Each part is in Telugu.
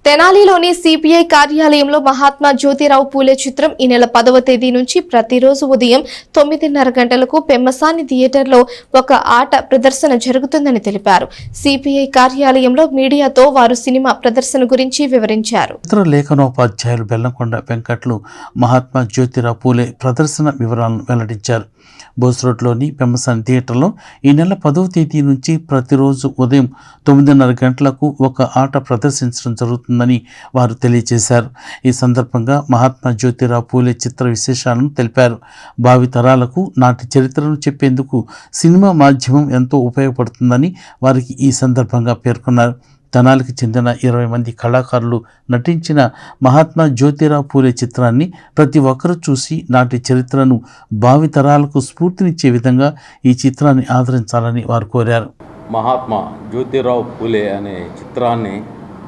తెనాలిలోని సిపిఐ కార్యాలయంలో మహాత్మా జ్యోతిరావు పూలే చిత్రం ఈ నెల 10వ తేదీ నుంచి ప్రతిరోజు ఉదయం 9:30 గంటలకు పెమ్మసాని థియేటర్లో ఒక ఆట ప్రదర్శన జరుగుతుందని తెలిపారు. సిపిఐ కార్యాలయంలో మీడియాతో వారు సినిమా ప్రదర్శన గురించి వివరించారు. చిత్రలేఖనోపాధ్యాయులు బెల్లంకొండ వెంకట్లు మహాత్మా జ్యోతిరావు పూలే ప్రదర్శన వివరాలను వెల్లడించారు. బోస్రోడ్లోని పెమ్మసాని థియేటర్లో ఈ నెల 10వ తేదీ నుంచి ప్రతిరోజు ఉదయం 9:30 గంటలకు ఒక ఆట ప్రదర్శించడం జరుగుతుందని వారు తెలియజేశారు. ఈ సందర్భంగా మహాత్మా జ్యోతిరావు పూలే చిత్ర విశేషాలను తెలిపారు. భావి తరాలకు నాటి చరిత్రను చెప్పేందుకు సినిమా మాధ్యమం ఎంతో ఉపయోగపడుతుందని వారికి ఈ సందర్భంగా పేర్కొన్నారు. తెనాలికి చెందిన 20 మంది కళాకారులు నటించిన మహాత్మా జ్యోతిరావు పూలే చిత్రాన్ని ప్రతి ఒక్కరూ చూసి నాటి చరిత్రను భావితరాలకు స్ఫూర్తినిచ్చే విధంగా ఈ చిత్రాన్ని ఆదరించాలని వారు కోరారు. మహాత్మా జ్యోతిరావు పూలే అనే చిత్రాన్ని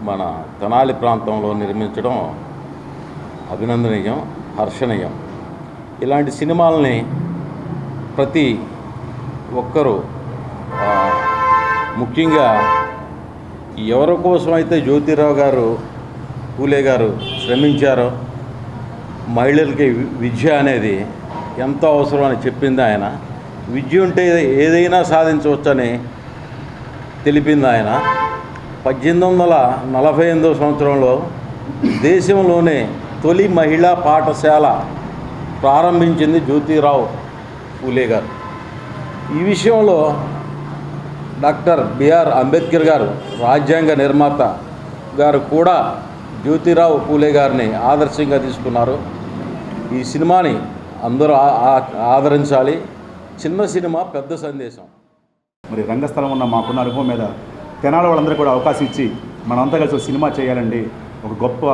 మన తెనాలి ప్రాంతంలో నిర్మించడం అభినందనీయం, హర్షణీయం. ఇలాంటి సినిమాలని ప్రతి ఒక్కరూ ముఖ్యంగా ఎవరి కోసం అయితే జ్యోతిరావు గారు పూలే గారు శ్రమించారో, మహిళలకి విద్య అనేది ఎంతో అవసరం అని చెప్పింది ఆయన. విద్య ఉంటే ఏదైనా సాధించవచ్చని తెలిపింది ఆయన. 1848 సంవత్సరంలో దేశంలోనే తొలి మహిళా పాఠశాల ప్రారంభించింది జ్యోతిరావు పూలే గారు. ఈ విషయంలో డాక్టర్ బిఆర్ అంబేద్కర్ గారు, రాజ్యాంగ నిర్మాత గారు కూడా జ్యోతిరావు పూలే గారిని ఆదర్శంగా తీసుకున్నారు. ఈ సినిమాని అందరూ ఆదరించాలి. చిన్న సినిమా పెద్ద సందేశం. మరి రంగస్థలం ఉన్న మాకున్న అనుభవం మీద తెనాలి వాళ్ళందరూ కూడా అవకాశం ఇచ్చి మనంతా కలిసి సినిమా చేయాలండి. ఒక గొప్ప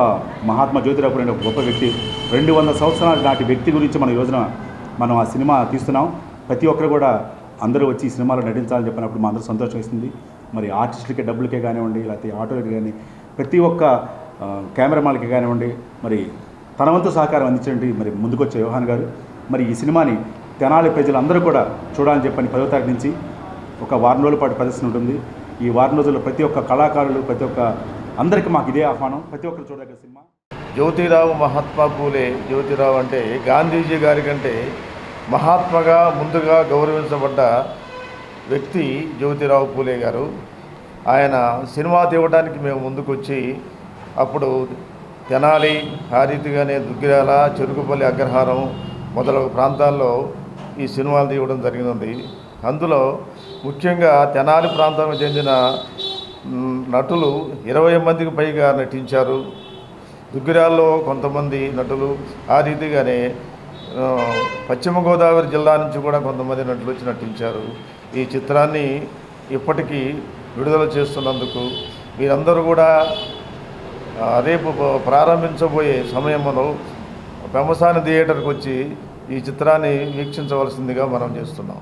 మహాత్మా జ్యోతిరావు పూలే ఒక గొప్ప వ్యక్తి, 200 సంవత్సరాల నాటి వ్యక్తి గురించి మన యోజన మనం ఆ సినిమా తీస్తున్నాం. ప్రతి ఒక్కరు కూడా అందరూ వచ్చి ఈ సినిమాలో నటించాలని చెప్పినప్పుడు మా అందరూ సంతోషం వేస్తుంది. మరి ఆర్టిస్టులకి డబ్బులకే కానివ్వండి, లేకపోతే ఆటోలకి కానీ ప్రతి ఒక్క కెమెరామాన్కి కానివ్వండి, మరి తన వంతు సహకారం అందించండి మరి ముందుకొచ్చే యోహాన్ గారు. మరి ఈ సినిమాని తెనాలి ప్రజలందరూ కూడా చూడాలని చెప్పని 10వ తారీఖు నుంచి ఒక వారం రోజుల పాటు ప్రదర్శన ఉంటుంది. ఈ వారం రోజుల్లో ప్రతి ఒక్క కళాకారులు, ప్రతి ఒక్క అందరికీ మాకు ఇదే ఆహ్వానం, ప్రతి ఒక్కరు చూడగల సినిమా. జ్యోతిరావు మహాత్మా పూలే, జ్యోతిరావు అంటే గాంధీజీ గారి కంటే మహాత్మగా ముందుగా గౌరవించబడ్డ వ్యక్తి జ్యోతిరావు పూలే గారు. ఆయన సినిమా తీయడానికి మేము ముందుకొచ్చి అప్పుడు తెనాలి, ఆ రీతిగానే దుగ్గిరాల, చెరుకుపల్లి, అగ్రహారం మొదలగు ప్రాంతాల్లో ఈ సినిమాలు తీయడం జరిగినది. అందులో ముఖ్యంగా తెనాలి ప్రాంతానికి చెందిన నటులు 20 మందికి పైగా నటించారు. దుగ్గిరాల్లో కొంతమంది నటులు, ఆ రీతిగానే పశ్చిమ గోదావరి జిల్లా నుంచి కూడా కొంతమంది నటులు వచ్చి నటించారు. ఈ చిత్రాన్ని ఇప్పటికీ విడుదల చేస్తున్నందుకు మీరందరూ కూడా రేపు ప్రారంభించబోయే సమయంలో పెమ్మసాని థియేటర్కి వచ్చి ఈ చిత్రాన్ని వీక్షించవలసిందిగా మనం చేస్తున్నాం.